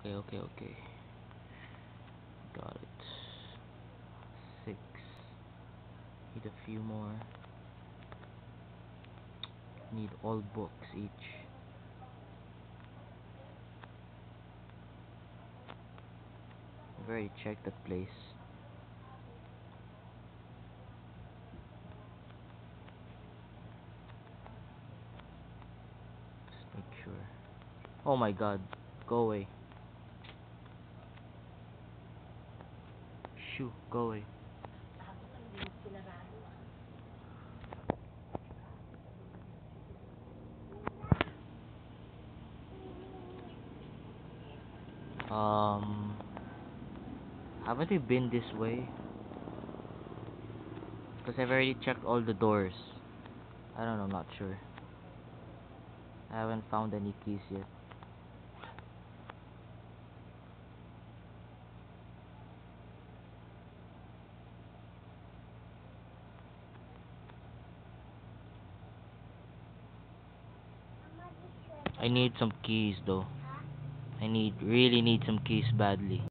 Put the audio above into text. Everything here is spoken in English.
Okay. Got it. 6. Need a few more. Need all books each. I've already checked that place. Just make sure. Oh my god. Go away. Shoo, go away. Haven't we been this way? Because I've already checked all the doors. I don't know, I'm not sure. I haven't found any keys yet. I need some keys though. Really need some keys badly.